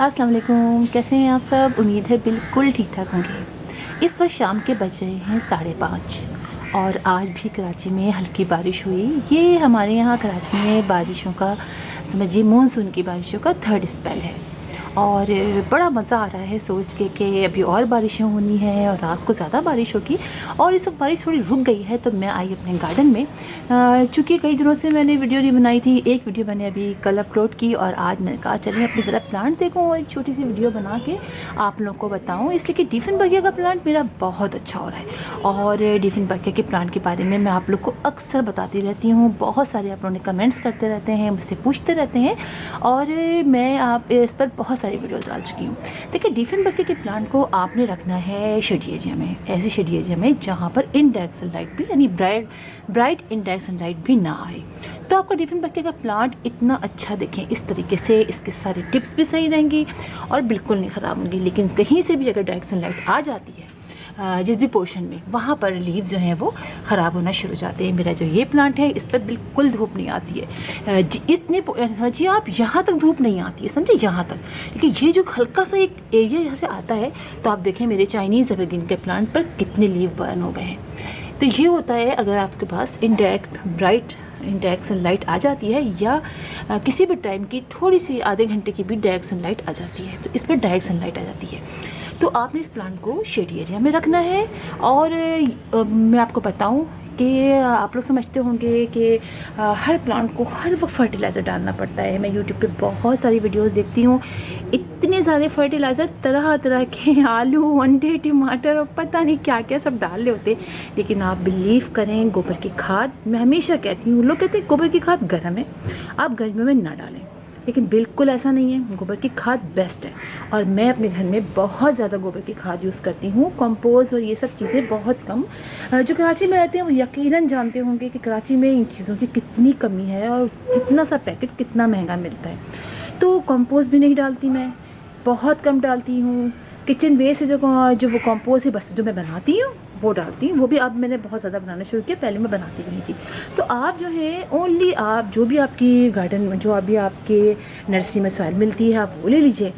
अस्सलाम वालेकुम, कैसे हैं आप सब। उम्मीद है बिल्कुल ठीक ठाक होंगे। इस वक्त शाम के बज रहे हैं 5:30 और आज भी कराची में हल्की बारिश हुई। ये हमारे यहाँ कराची में बारिशों का समझिए मानसून की बारिशों का थर्ड स्पेल है और बड़ा मज़ा आ रहा है सोच के कि अभी और बारिशें होनी है और रात को ज़्यादा बारिश होगी। और इस वक्त बारिश थोड़ी रुक गई है तो मैं आई अपने गार्डन में। चूँकि कई दिनों से मैंने वीडियो नहीं बनाई थी, एक वीडियो मैंने अभी कल अपलोड की और आज मैंने कहा चलिए अपनी ज़रा प्लांट देखूँ और एक छोटी सी वीडियो बना के आप लोगों को बताऊँ, इसलिए कि डिफिन बगिया का प्लांट मेरा बहुत अच्छा हो रहा है। और डिफिन बगिया के प्लांट के बारे में मैं आप लोग को अक्सर बताती रहती हूँ, बहुत सारे आप लोगों ने कमेंट्स करते रहते हैं, मुझसे पूछते रहते हैं और मैं आप इस पर बहुत सारी वीडियोस डाल चुकी हूँ। देखिए डिफिन बगिया के प्लांट को आपने रखना है शेडी एरिया में, ऐसी शेडी एरिया में जहाँ पर इनडायरेक्ट सनलाइट भी यानी ब्राइट इनडायरेक्ट सनलाइट भी ना आए, तो आपका डिफिन बगिया का प्लांट इतना अच्छा देखें इस तरीके से, इसके सारे टिप्स भी सही रहेंगी और बिल्कुल नहीं ख़राब होंगी। लेकिन कहीं से भी अगर डायरेक्ट सनलाइट आ जाती है जिस भी पोर्शन में, वहाँ पर लीव जो हैं वो ख़राब होना शुरू हो जाते हैं। मेरा जो ये प्लांट है इस पर बिल्कुल धूप नहीं आती है, जी आप यहाँ तक धूप नहीं आती है, समझे, यहाँ तक। लेकिन ये जो हल्का सा एक एरिया यहाँ से आता है तो आप देखें मेरे चाइनीज़ एवरग्रीन के प्लांट पर कितने लीव बर्न हो गए हैं। तो ये होता है अगर आपके पास इनडायरेक्ट सनलाइट आ जाती है या किसी भी टाइम की थोड़ी सी आधे घंटे की भी डायरेक्ट सनलाइट आ जाती है, तो इस पर डायरेक्ट सनलाइट आ जाती है तो आपने इस प्लांट को शेडी एरिया में रखना है। और मैं आपको बताऊं कि आप लोग समझते होंगे कि हर प्लांट को हर वक्त फर्टिलाइज़र डालना पड़ता है। मैं यूट्यूब पे बहुत सारी वीडियोस देखती हूँ, इतने ज़्यादा फर्टिलाइज़र तरह तरह के, आलू, अंडे, टमाटर और पता नहीं क्या क्या सब डाल रहे होते। लेकिन आप बिलीव करें, गोबर की खाद, मैं हमेशा कहती हूँ, लोग कहते हैं गोबर की खाद गर्म है, आप गर्मियों में ना डालें, लेकिन बिल्कुल ऐसा नहीं है। गोबर की खाद बेस्ट है और मैं अपने घर में बहुत ज़्यादा गोबर की खाद यूज़ करती हूँ। कंपोस्ट और ये सब चीज़ें बहुत कम। जो कराची में रहते हैं वो यकीनन जानते होंगे कि कराची में इन चीज़ों की कितनी कमी है और कितना सा पैकेट कितना महंगा मिलता है। तो कंपोस्ट भी नहीं डालती मैं, बहुत कम डालती हूँ। किचन वेस्ट जो वो कंपोस्ट है बस जो मैं बनाती हूँ वो डालती हूँ, वो भी अब मैंने बहुत ज़्यादा बनाना शुरू किया, पहले मैं बनाती भी नहीं थी। तो आप जो है ओनली आप जो भी आपकी गार्डन में, जो अभी आपके नर्सरी में सॉइल मिलती है आप वो ले लीजिए।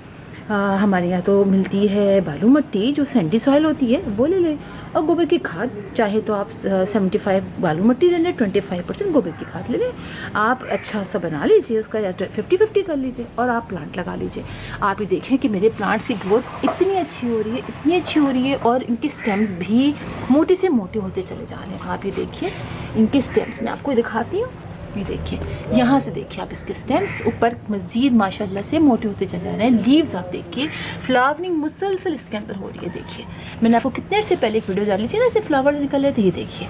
हमारे यहाँ तो मिलती है बालू मिट्टी जो सैंडी सॉइल होती है, वो ले लें। और गोबर की खाद चाहे तो आप 75 बालू मिट्टी ले लें, 25% गोबर की खाद ले लें। आप अच्छा सा बना लीजिए, उसका 50-50 कर लीजिए और आप प्लांट लगा लीजिए। आप ये देखें कि मेरे प्लांट्स की ग्रोथ इतनी अच्छी हो रही है, इतनी अच्छी हो रही है और इनके स्टेम्स भी मोटे से मोटे होते चले जा रहे हैं। आप ये देखिए इनके स्टेम्स मैं आपको दिखाती हूँ, ये देखिए, यहाँ से देखिए आप इसके स्टेम्स ऊपर मज़ीद माशाल्लाह से मोटे होते चले जा रहे हैं। लीव्स आप देखिए, फ्लावरिंग मुसलसल इसके अंदर हो रही है। देखिए मैंने आपको कितने देर से पहले एक वीडियो डाली थी ना, ऐसे फ्लावर निकल रहे थे, ये देखिए,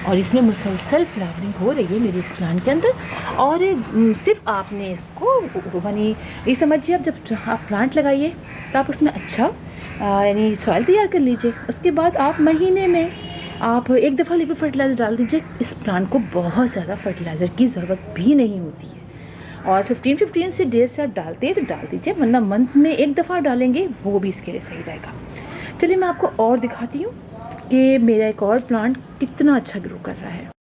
और इसमें मुसलसल फ्लावरिंग हो रही है मेरे इस प्लांट के अंदर। और सिर्फ आपने इसको यानी ये समझिए, आप जब आप प्लांट लगाइए तो आप उसमें अच्छा यानी सॉइल तैयार कर लीजिए। उसके बाद आप महीने में आप एक दफ़ा लिक्विड फर्टिलाइज़र डाल दीजिए। इस प्लांट को बहुत ज़्यादा फर्टिलाइज़र की ज़रूरत भी नहीं होती है और 15 से डेज़ से आप डालते हैं तो डाल दीजिए, वरना मंथ में एक दफ़ा डालेंगे वो भी इसके लिए सही रहेगा। चलिए मैं आपको और दिखाती हूँ कि मेरा एक और प्लांट कितना अच्छा ग्रो कर रहा है।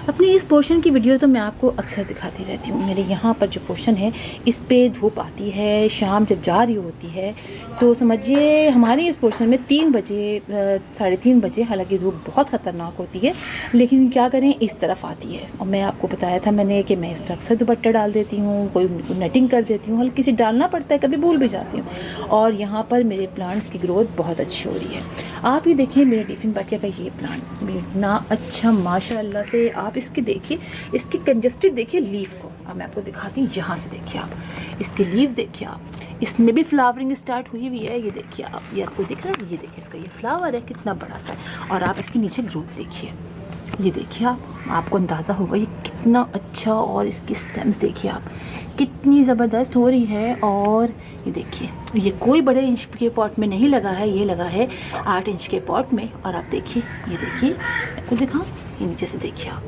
अपनी इस पोर्शन की वीडियो तो मैं आपको अक्सर दिखाती रहती हूँ। मेरे यहाँ पर जो पोर्शन है इस पे धूप आती है, शाम जब जा रही होती है तो समझिए हमारे इस पोर्शन में 3 बजे 3:30 बजे, हालांकि धूप बहुत ख़तरनाक होती है लेकिन क्या करें इस तरफ आती है। और मैं आपको बताया था मैंने कि मैं इस पर अक्सर दुपट्टा डाल देती हूँ, कोई नेटिंग कर देती हूँ, हल्की सी डालना पड़ता है, कभी भूल भी जाती हूँ। और यहाँ पर मेरे प्लांट्स की ग्रोथ बहुत अच्छी हो रही है। आप ये देखिए मेरे डिफिन बगिया का ये प्लांट इतना अच्छा माशाल्लाह से, आप इसकी देखिए, इसकी कंजस्टेड देखिए लीफ को। अब मैं आपको दिखाती हूँ, यहाँ से देखिए आप इसके लीव्स देखिए, आप इसमें भी फ्लावरिंग स्टार्ट हुई हुई है। ये देखिए आप, ये आपको दिख रहा है, ये देखिए इसका ये फ्लावर है कितना बड़ा सा। और आप इसके नीचे ग्रोथ देखिए, ये देखिए आपको अंदाज़ा होगा ये कितना अच्छा। और इसकी स्टेम्स देखिए आप कितनी ज़बरदस्त हो रही है। और ये देखिए ये कोई बड़े इंच के पॉट में नहीं लगा है, ये लगा है 8 इंच के पॉट में। और आप देखिए, ये देखिए आपको दिखाऊं, ये नीचे से देखिए आप,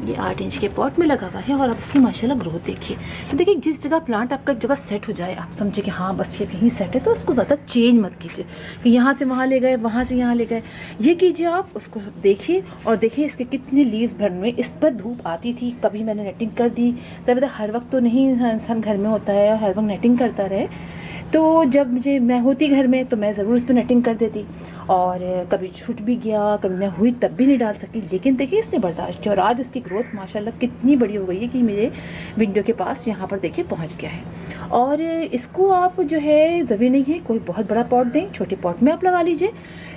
ये 8 इंच के पॉट में लगा हुआ है। और अब इसकी माशाल्लाह ग्रोथ देखिए। तो देखिए जिस जगह प्लांट आपका एक जगह सेट हो जाए, आप समझे कि हाँ बस ये यहीं सेट है, तो उसको ज़्यादा चेंज मत कीजिए कि यहाँ से वहाँ ले गए, वहाँ से यहाँ ले गए। ये कीजिए आप, उसको देखिए और देखिए इसके कितने लीव्स भर में। इस पर धूप आती थी, कभी मैंने नेटिंग कर दी। सब हर वक्त तो नहीं इंसान घर में होता है, हर वक्त नेटिंग करता रहे, तो जब मैं होती घर में तो मैं ज़रूर इस पर नटिंग कर देती, और कभी छूट भी गया, कभी मैं हुई तब भी नहीं डाल सकी, लेकिन देखिए इसने बर्दाश्त किया और आज इसकी ग्रोथ माशाल्लाह कितनी बड़ी हो गई है कि मेरे विंडो के पास यहाँ पर देखिए पहुँच गया है। और इसको आप जो है ज़रूरी नहीं है कोई बहुत बड़ा पॉट दें, छोटे पॉट में आप लगा लीजिए,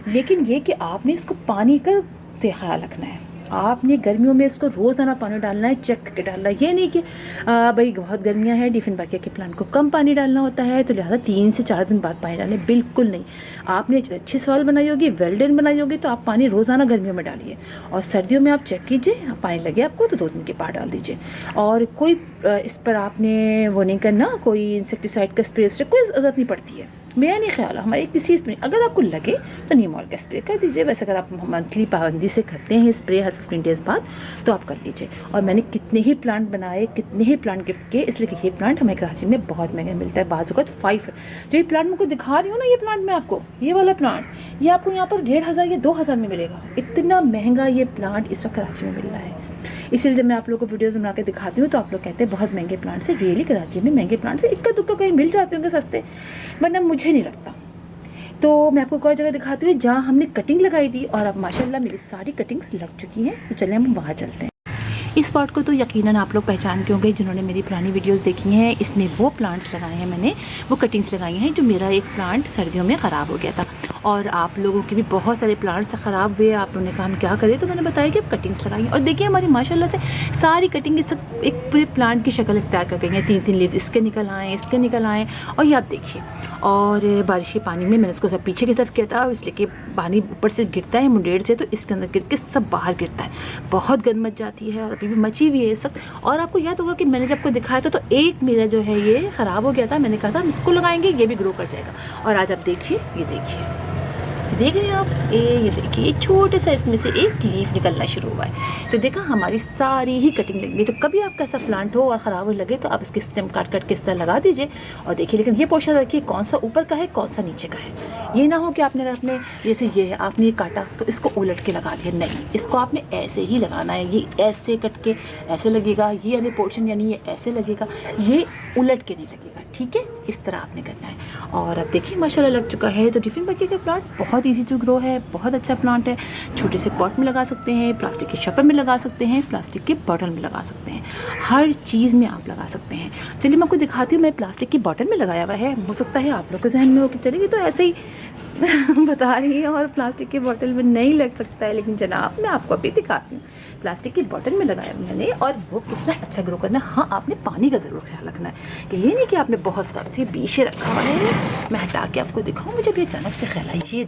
लेकिन ये कि आपने इसको पानी का ख्याल रखना है। आपने गर्मियों में इसको रोज़ाना पानी डालना है, चेक करके डालना है। ये नहीं कि भाई बहुत गर्मियां हैं, डिफिनबाकिया के प्लांट को कम पानी डालना होता है तो लिहाजा 3 से 4 दिन बाद पानी डालें, बिल्कुल नहीं। आपने अच्छी सॉइल बनाई होगी, वेल ड्रेन बनाई होगी, तो आप पानी रोज़ाना गर्मियों में डालिए, और सर्दियों में आप चेक कीजिए, पानी लगे आपको तो 2 दिन के बाद डाल दीजिए। और कोई इस पर आपने वो नहीं करना, कोई इंसेक्टिसाइड का स्प्रे कोई ज़रूरत नहीं पड़ती है, मेरा नहीं ख्याल है हमारे किसी इसमें। अगर आपको लगे तो नीमॉल का स्प्रे कर दीजिए, वैसे अगर आप मंथली पाबंदी से करते हैं स्प्रे हर 15 डेज़ बाद तो आप कर लीजिए। और मैंने कितने ही प्लांट बनाए, कितने ही प्लांट गिफ्ट किए, इसलिए कि ये प्लांट हमें कराची में बहुत महंगा मिलता है, बाज़ 5 जो ये प्लांट मैं को दिखा रही हूँ ना, ये प्लांट मैं आपको, ये वाला प्लांट ये आपको यहाँ पर 1500 या 2000 में मिलेगा। इतना महंगा ये प्लांट इस वक्त कराची में मिल रहा है। इसीलिए जब मैं आप लोगों को वीडियोस बना के दिखाती हूँ तो आप लोग कहते हैं बहुत महंगे प्लांट से, रियली कराची में महंगे प्लांट से इक्का दुक्का कहीं मिल जाते होंगे सस्ते, वरना मुझे नहीं लगता। तो मैं आपको एक और जगह दिखाती हूँ जहाँ हमने कटिंग लगाई थी, और अब माशाल्लाह मेरी सारी कटिंग्स लग चुकी हैं। तो चलिए हम वहाँ चलते हैं। इस स्पॉट को तो यकीनन आप लोग पहचानते होंगे जिन्होंने मेरी पुरानी वीडियोस देखी हैं। इसमें वो प्लांट्स लगाए हैं मैंने, वो कटिंग्स लगाई हैं जो मेरा एक प्लांट सर्दियों में ख़राब हो गया था, और आप लोगों के भी बहुत सारे प्लांट्स ख़राब हुए। आप लोगों ने कहा हम क्या करें, तो मैंने बताया कि अब कटिंग्स लगाई, और देखिए हमारी माशाल्लाह से सारी कटिंग इस एक पूरे प्लांट की शक्ल इख्तियार कर गई हैं। 3-3 लीव्स इसके निकल आए, इसके निकल आए, और ये आप देखिए। और बारिश के पानी में मैंने उसको सब पीछे की तरफ किया था, इसलिए कि पानी ऊपर से गिरता है मुंडेर से, तो इसके अंदर गिर के सब बाहर गिरता है, बहुत गंद मच जाती है, और अभी भी मची हुई है ये सब। और आपको याद होगा कि मैंने जब आपको दिखाया था तो एक मेरा जो है ये ख़राब हो गया था, मैंने कहा था हम इसको लगाएंगे ये भी ग्रो कर जाएगा, और आज आप देखिए, ये देखिए, देख रहे हैं आप, ये देखिए छोटे सा इसमें से एक लीफ निकलना शुरू हुआ है। तो देखा हमारी सारी ही कटिंग लगी। तो कभी आपका ऐसा प्लांट हो और ख़राब हो लगे तो आप इसके स्टेम काट काट के इस तरह लगा दीजिए, और देखिए। लेकिन ये पोर्शन रखिए कौन सा ऊपर का है कौन सा नीचे का है। ये ना हो कि आपने अगर अपने जैसे ये है आपने ये काटा तो इसको उलट के लगा दिया, नहीं, इसको आपने ऐसे ही लगाना है। ये ऐसे कट के ऐसे लगेगा, ये यानी पोर्शन यानी ये ऐसे लगेगा, ये उलट के नहीं लगेगा, ठीक है, इस तरह आपने करना है। और अब देखिए माशाल्लाह लग चुका है। तो डिफिनबाकिया का प्लांट बहुत इजी टू ग्रो है, बहुत अच्छा प्लांट है। छोटे से पॉट में लगा सकते हैं, प्लास्टिक के शॉपर में लगा सकते हैं, प्लास्टिक के बॉटल में लगा सकते हैं, हर चीज़ में आप लगा सकते हैं। चलिए मैं आपको दिखाती हूँ, मैंने प्लास्टिक की बॉटल में लगाया हुआ है। हो सकता है आप लोग के जहन में हो कि चलिए तो ऐसे ही बता रही है और प्लास्टिक की बोतल में नहीं लग सकता है, लेकिन जनाब मैं आपको अभी दिखाती हूँ। प्लास्टिक की बोतल में लगाया मैंने, और वो कितना अच्छा ग्रो करना है। हाँ, आपने पानी का ज़रूर ख्याल रखना है कि ये नहीं कि आपने बहुत सारा थे बीचे रखा हुआ है। मैं हटा के आपको दिखाऊँ, मुझे भी अचानक से ख्याल आया, ये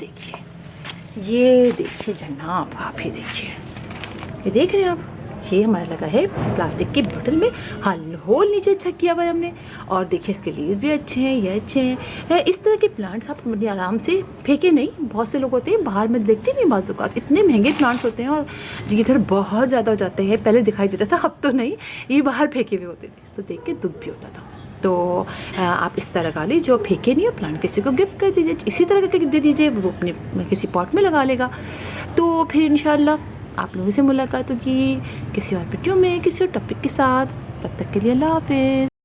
देखिए जनाब, आप ही देखिए, ये देख रहे हैं आप, ये हमारा लगा है प्लास्टिक की बोतल में। हाँ, होल नीचे अच्छा किया हुआ है हमने, और देखिए इसके लीव्स भी अच्छे हैं, ये अच्छे हैं। इस तरह के प्लांट्स आप बड़ी आराम से फेंके नहीं। बहुत से लोग होते हैं बाहर में देखते नहीं, बाज़ इतने महंगे प्लांट्स होते हैं और जिनके घर बहुत ज़्यादा हो जाते हैं। पहले दिखाई देता था, अब तो नहीं, ये बाहर फेंके हुए होते थे, तो देख के दुख भी होता था। तो आप इस तरह लगा लीजिए, जो फेंके नहीं हो प्लांट किसी को गिफ्ट कर दीजिए, इसी तरह का दे दीजिए, वो अपने किसी पॉट में लगा लेगा। तो फिर इंशाल्लाह आप लोगों से मुलाकात होगी किसी और वीडियो में, किसी और टॉपिक के साथ। तब तक के लिए अल्लाह हाफ़िज़।